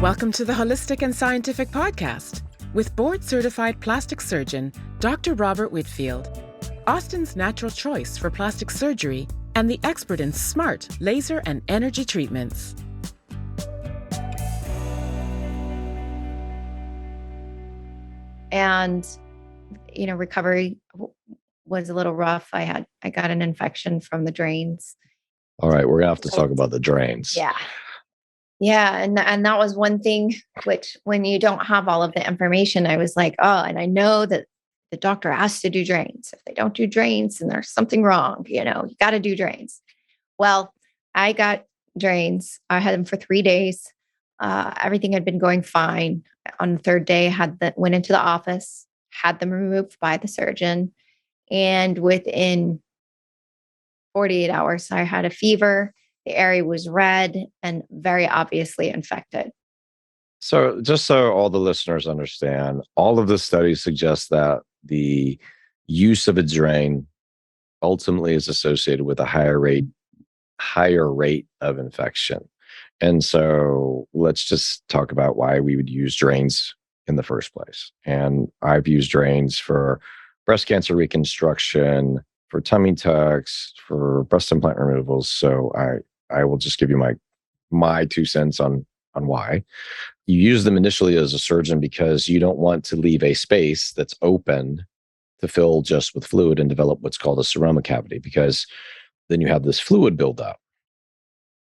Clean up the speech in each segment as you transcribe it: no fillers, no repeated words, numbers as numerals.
Welcome to the Holistic and Scientific Podcast with board-certified plastic surgeon Dr. Robert Whitfield, Austin's natural choice for plastic surgery and the expert in smart laser and energy treatments. And, recovery was a little rough. I got an infection from the drains. All right, we're gonna have to talk about the drains. Yeah. And that was one thing which, when you don't have all of the information, I was like, oh, and I know that the doctor has to do drains. If they don't do drains, then there's something wrong. You got to do drains. Well, I got drains. I had them for 3 days. Everything had been going fine. On the third day, went into the office, had them removed by the surgeon. And within 48 hours, I had a fever. The area was red and very obviously infected. So just so all the listeners understand, all of the studies suggest that the use of a drain ultimately is associated with a higher rate of infection. And so let's just talk about why we would use drains in the first place. And I've used drains for breast cancer reconstruction, for tummy tucks, for breast implant removals. So I will just give you my 2 cents on why. You use them initially as a surgeon because you don't want to leave a space that's open to fill just with fluid and develop what's called a seroma cavity, because then you have this fluid buildup.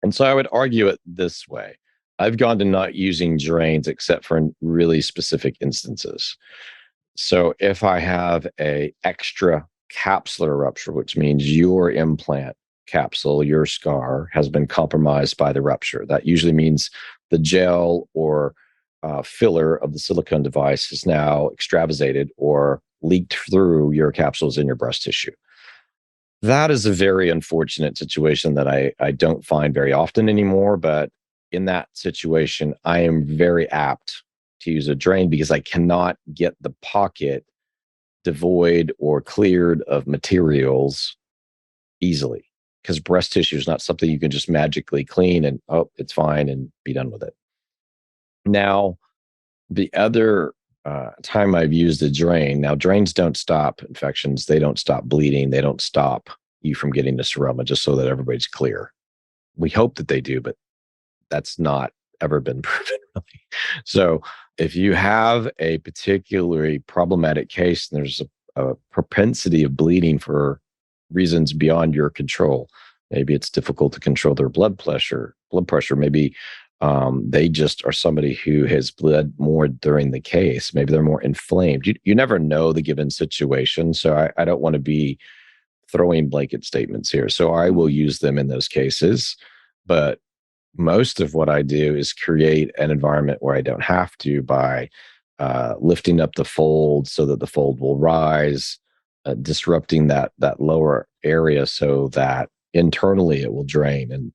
And so I would argue it this way. I've gone to not using drains except for in really specific instances. So if I have a extra capsular rupture, which means your implant capsule, your scar, has been compromised by the rupture. That usually means the gel or filler of the silicone device is now extravasated or leaked through your capsules in your breast tissue. That is a very unfortunate situation that I don't find very often anymore. But in that situation, I am very apt to use a drain because I cannot get the pocket devoid or cleared of materials easily, because breast tissue is not something you can just magically clean and, oh, it's fine and be done with it. Now, the other time I've used a drain, now drains don't stop infections. They don't stop bleeding. They don't stop you from getting the seroma, just so that everybody's clear. We hope that they do, but that's not ever been proven really. So if you have a particularly problematic case and there's a propensity of bleeding for reasons beyond your control, maybe it's difficult to control their blood pressure. Maybe they just are somebody who has bled more during the case. Maybe they're more inflamed. You never know the given situation. So I don't want to be throwing blanket statements here. So I will use them in those cases. But most of what I do is create an environment where I don't have to, by lifting up the fold so that the fold will rise, disrupting that lower area so that internally it will drain. And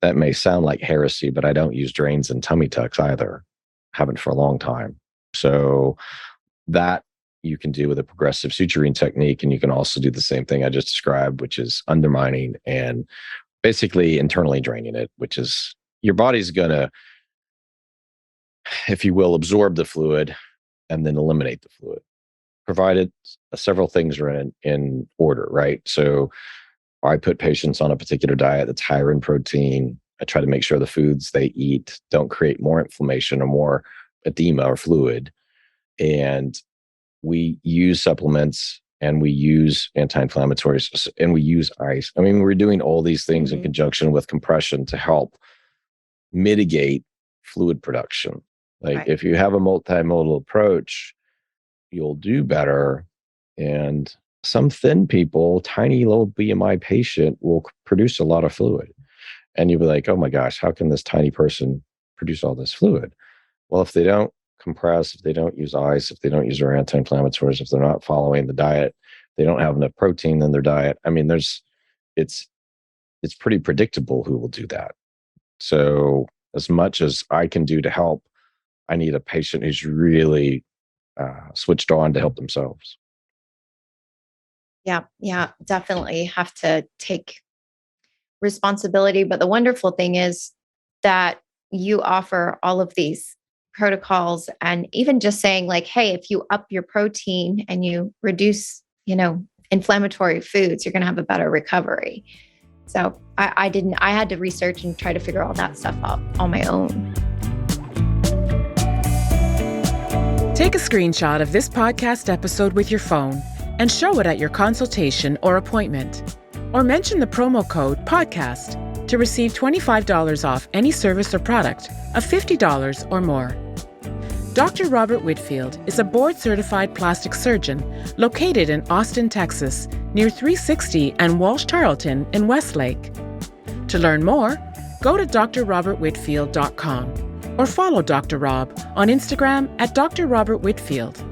that may sound like heresy, but I don't use drains in tummy tucks either. Haven't for a long time. So that you can do with a progressive suturing technique. And you can also do the same thing I just described, which is undermining and basically internally draining it, which is your body's going to, if you will, absorb the fluid and then eliminate the fluid, provided several things are in order, right? So I put patients on a particular diet that's higher in protein. I try to make sure the foods they eat don't create more inflammation or more edema or fluid. And we use supplements and we use anti-inflammatories and we use ice. I mean, we're doing all these things in conjunction with compression to help mitigate fluid production. Like if you have a multimodal approach, you'll do better. And some thin people, tiny low BMI patient, will produce a lot of fluid. And you'll be like, oh my gosh, how can this tiny person produce all this fluid? Well, if they don't compress, if they don't use ice, if they don't use their anti-inflammatories, if they're not following the diet, they don't have enough protein in their diet. I mean, it's pretty predictable who will do that. So as much as I can do to help, I need a patient who's really switched on to help themselves. Yeah, definitely have to take responsibility. But the wonderful thing is that you offer all of these protocols, and even just saying like, hey, if you up your protein and you reduce, inflammatory foods, you're going to have a better recovery. So I had to research and try to figure all that stuff out on my own. Take a screenshot of this podcast episode with your phone and show it at your consultation or appointment. Or mention the promo code PODCAST to receive $25 off any service or product of $50 or more. Dr. Robert Whitfield is a board-certified plastic surgeon located in Austin, Texas, near 360 and Walsh Tarleton in Westlake. To learn more, go to drrobertwhitfield.com or follow Dr. Rob on Instagram at Dr. Robert Whitfield.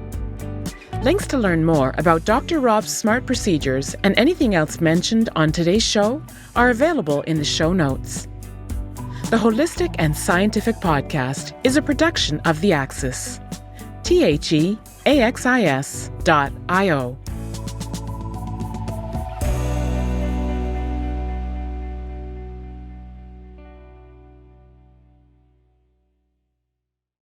Links to learn more about Dr. Rob's smart procedures and anything else mentioned on today's show are available in the show notes. The Holistic and Scientific Podcast is a production of The Axis. THEAXIS.io.